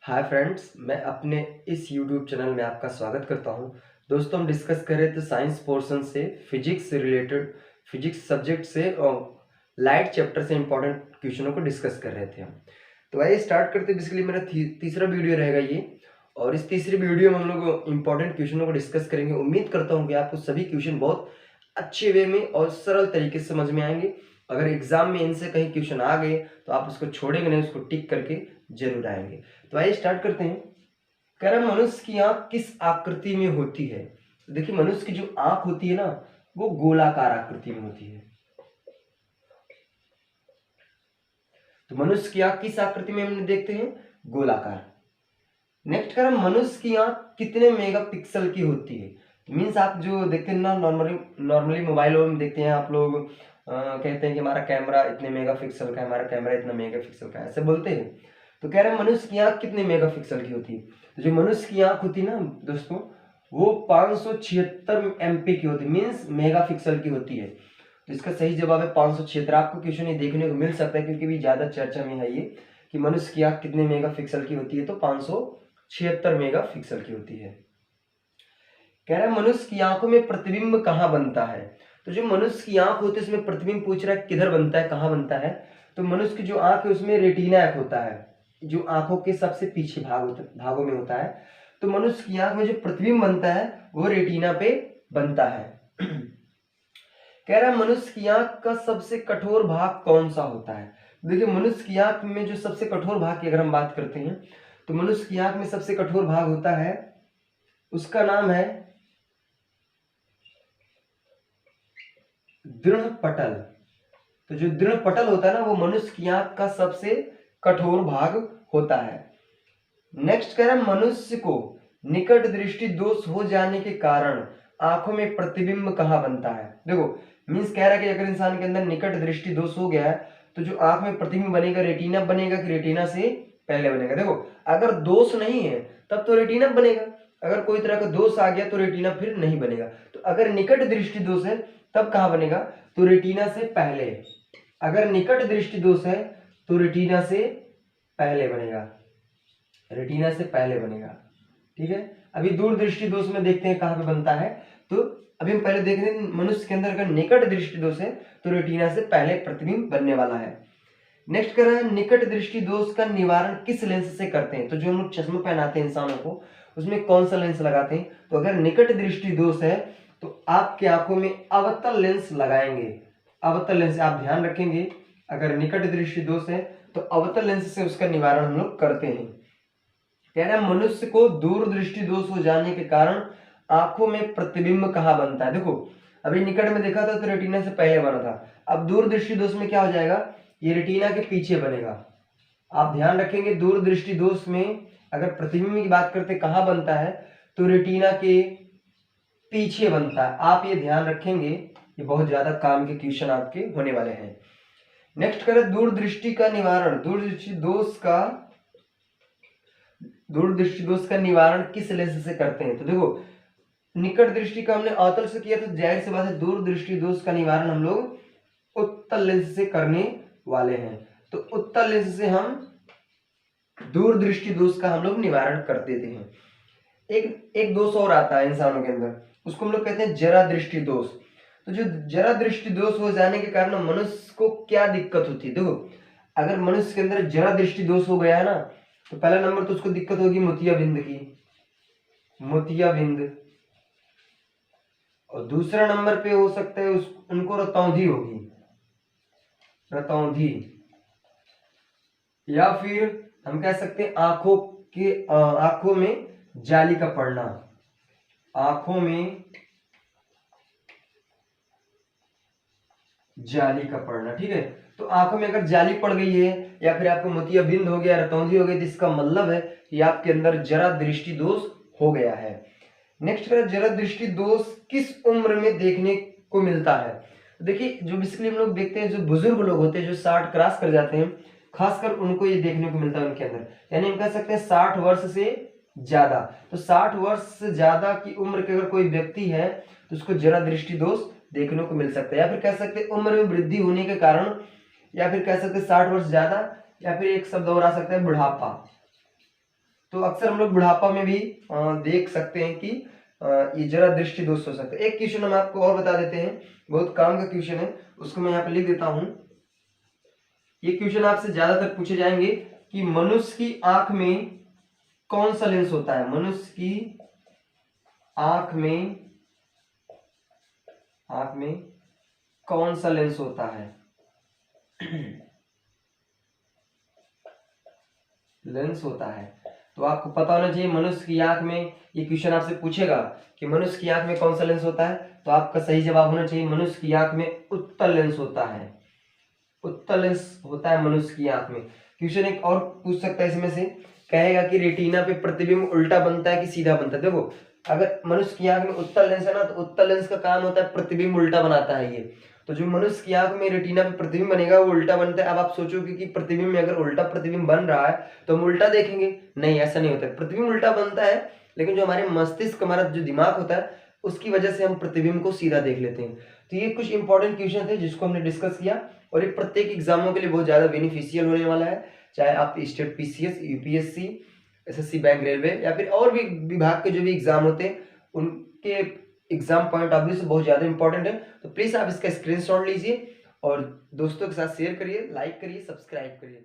Hi friends, मैं अपने इस यूट्यूब चैनल में आपका स्वागत करता हूं। दोस्तों, हम डिस्कस कर रहे थे साइंस पोर्शन से फिजिक्स से रिलेटेड, फिजिक्स सब्जेक्ट से और लाइट चैप्टर से इंपॉर्टेंट क्वेश्चनों को डिस्कस कर रहे थे हम। तो आइए स्टार्ट करते। बेसिकली मेरा तीसरा वीडियो रहेगा ये, और इस तीसरी वीडियो में हम लोग इंपॉर्टेंट क्वेश्चनों को डिस्कस करेंगे। उम्मीद करता हूँ कि आपको सभी क्वेश्चन बहुत अच्छे वे में और सरल तरीके से समझ में आएंगे। अगर एग्जाम में इनसे कहीं क्वेश्चन आ गए तो आप उसको छोड़ेंगे नहीं, उसको टिक करके जरूर आएंगे। तो आइए स्टार्ट करते हैं। कह रहा मनुष्य की आंख किस आकृति में होती है। तो देखिए, मनुष्य की जो आंख होती है ना, वो गोलाकार आकृति में होती है। तो मनुष्य की आंख किस आकृति में हम देखते हैं? गोलाकार। नेक्स्ट कह रहा मनुष्य की आंख कितने मेगापिक्सल की होती है। मीन्स आप जो देखते हैं ना, नॉर्मली मोबाइलों में देखते हैं आप लोग, कहते हैं कि हमारा कैमरा इतने मेगापिक्सल का है, हमारा कैमरा इतना मेगापिक्सल का है, ऐसे बोलते हैं। तो कह रहे हैं मनुष्य की आंख कितने मेगापिक्सल की होती है। तो जो मनुष्य की आंख होती है ना दोस्तों, वो 576 MP की होती है, मीन्स मेगापिक्सल की होती है। तो इसका सही जवाब है 576। आपको क्वेश्चन ये देखने को मिल सकता है क्योंकि भी ज्यादा चर्चा में है ये कि मनुष्य की आंख कितने मेगापिक्सल की होती है। तो 576 मेगापिक्सल की होती है। कह रहा है मनुष्य की आंखों में प्रतिबिंब कहाँ बनता है। तो जो मनुष्य की आंख होती है उसमें प्रतिबिंब पूछ रहा है किधर बनता है, कहाँ बनता है। तो मनुष्य की जो आंख है उसमें रेटिना एक होता है, जो आंखों के सबसे पीछे भागों में होता है। तो मनुष्य की आंख में जो प्रतिबिंब बनता है वो रेटिना पे बनता है। कह रहा है मनुष्य की आंख का सबसे कठोर भाग कौन सा होता है। देखिए, मनुष्य की आंख में जो सबसे कठोर भाग की अगर हम बात करते हैं तो मनुष्य की आंख में सबसे कठोर भाग होता है, उसका नाम है दृढ़ पटल। तो जो दृढ़ पटल होता है ना, वो मनुष्य की आंख का सबसे कठोर भाग होता है। नेक्स्ट कह रहा है मनुष्य को निकट दृष्टि दोष हो जाने के कारण आंखों में प्रतिबिंब कहाँ बनता है। देखो, मीन्स कह रहा है कि अगर इंसान के अंदर निकट दृष्टि दोष हो गया है तो जो आंख में प्रतिबिंब बनेगा, रेटिना बनेगा कि रेटिना से पहले बनेगा। देखो, अगर दोष नहीं है तब तो रेटिना बनेगा, अगर कोई तरह का दोष आ गया तो रेटिना फिर नहीं बनेगा। तो अगर निकट दृष्टि दोष है तब कहाँ बनेगा, तो रेटिना से पहले। अगर निकट दृष्टि दोष है तो रेटिना से पहले बनेगा, रेटिना से पहले बनेगा। ठीक है, अभी दूर दृष्टि दोष में देखते हैं कहां पे बनता है। तो अभी हम पहले देख रहे हैं मनुष्य के अंदर अगर निकट दृष्टि दोष है तो रेटिना से पहले प्रतिबिंब बनने वाला है। नेक्स्ट कर रहा है निकट दृष्टि दोष का निवारण किस लेंस से करते हैं। तो जो हम लोग चश्मा पहनाते हैं इंसानों को, उसमें कौन सा लेंस लगाते हैं। तो अगर निकट दृष्टि दोष है तो आपकी आंखों में अवतल लेंस लगाएंगे। अवतल लेंस आप ध्यान रखेंगे, अगर निकट दृष्टि दोष है तो अवतल लेंस से उसका निवारण हम लोग करते हैं। कह रहा है मनुष्य को दूर दृष्टि दोष हो जाने के कारण आंखों में प्रतिबिंब कहाँ बनता है। देखो, अभी निकट में देखा था तो रेटिना से पहले बना था, अब दूर दृष्टि दोष में क्या हो जाएगा, ये रेटिना के पीछे बनेगा। आप ध्यान रखेंगे, दूर दृष्टि दोष में अगर प्रतिबिंब की बात करते कहाँ बनता है तो रेटिना के पीछे बनता है। आप ये ध्यान रखेंगे, ये बहुत ज्यादा काम के क्वेश्चन आपके होने वाले हैं। नेक्स्ट करें दूर दृष्टि का निवारण, दूर दृष्टि दोष का निवारण किस लेंस से करते हैं। तो देखो, निकट दृष्टि का हमने अवतल से किया तो जाहिर सी बात है दूर दृष्टि दोष का निवारण हम लोग उत्तल लेंस से करने वाले हैं। तो उत्तल लेंस से हम दूर दृष्टि दोष का हम लोग निवारण कर देते हैं। एक दोष और आता है इंसानों के अंदर, उसको हम लोग कहते हैं जरा दृष्टि दोष। तो जो जरा दृष्टि दोष हो जाने के कारण मनुष्य को क्या दिक्कत होती है। देखो, अगर मनुष्य के अंदर जरा दृष्टि दोष हो गया है ना, तो पहला नंबर तो उसको दिक्कत होगी मोतियाबिंद की, मोतियाबिंद। और दूसरा नंबर पे हो सकता है उनको रतौंधी होगी, रतौंधी। या फिर हम कह सकते हैं आंखों में जाली का पड़ना, आंखों में जाली का पड़ना। ठीक है, तो आंखों में अगर जाली पड़ गई है या फिर आपको मोतियाबिंद हो गया, रतौंधी हो गई, तो इसका मतलब है कि आपके अंदर जरा दृष्टि दोष हो गया है। नेक्स्ट करें जरा दृष्टि दोष किस उम्र में देखने को मिलता है। देखिए, जो बेसिकली हम लोग देखते हैं, जो बुजुर्ग लोग होते हैं जो 60 क्रॉस कर जाते हैं, खासकर उनको ये देखने को मिलता है उनके अंदर, यानी हम कह सकते हैं 60 वर्ष से ज्यादा। तो 60 वर्ष से ज्यादा की उम्र के अगर कोई व्यक्ति है तो उसको जरा दृष्टि दोष देखने को मिल सकता है। या फिर कह सकते हैं उम्र में वृद्धि होने के कारण, या फिर कह सकते हैं 60 वर्ष ज्यादा, या फिर एक शब्द और आ सकता है बुढ़ापा। तो अक्सर हम लोग बुढ़ापा में भी देख सकते हैं कि ये जरा दृष्टि दोष हो सकता है। एक क्वेश्चन हम आपको और बता देते हैं, बहुत काम का क्वेश्चन है, उसको मैं यहाँ पे लिख देता हूँ। ये क्वेश्चन आपसे ज्यादातर पूछे जाएंगे कि मनुष्य की आंख में कौन सा लेंस होता है। मनुष्य की आंख में कौन सा लेंस होता है। लेंस होता है, तो आपको पता होना चाहिए मनुष्य की आंख में, ये क्वेश्चन आपसे पूछेगा कि मनुष्य की आंख में कौन सा लेंस होता है, तो आपका सही जवाब होना चाहिए मनुष्य की आंख में उत्तल लेंस होता है। उत्तल लेंस होता है मनुष्य की आंख में। क्वेश्चन एक और पूछ सकता है इसमें से, कहेगा कि रेटिना पे प्रतिबिंब उल्टा बनता है कि सीधा बनता है। देखो अगर मनुष्य की आंख में उत्तल लेंस है ना, तो उत्तल लेंस का काम होता है प्रतिबिंब उल्टा बनाता है ये। तो जो मनुष्य की आंख में रेटिना पे प्रतिबिंब बनेगा वो उल्टा बनता है। अब आप सोचोगे कि प्रतिबिंब में अगर उल्टा प्रतिबिंब बन रहा है तो हम उल्टा देखेंगे, नहीं ऐसा नहीं होता है। प्रतिबिंब उल्टा बनता है, लेकिन जो हमारे मस्तिष्क, हमारा जो दिमाग होता है, उसकी वजह से हम प्रतिबिंब को सीधा देख लेते हैं। तो ये कुछ इंपॉर्टेंट क्वेश्चन थे जिसको हमने डिस्कस किया, और ये प्रत्येक एग्जामों के लिए बहुत ज्यादा बेनिफिशियल होने वाला है, चाहे आप state PCS, UPSC, SSC, bank, railway या फिर और भी विभाग के जो भी एग्जाम होते हैं उनके एग्जाम पॉइंट ऑफ व्यू से बहुत ज्यादा इंपॉर्टेंट है। तो प्लीज आप इसका स्क्रीनशॉट लीजिए और दोस्तों के साथ शेयर करिए, लाइक करिए, सब्सक्राइब करिए।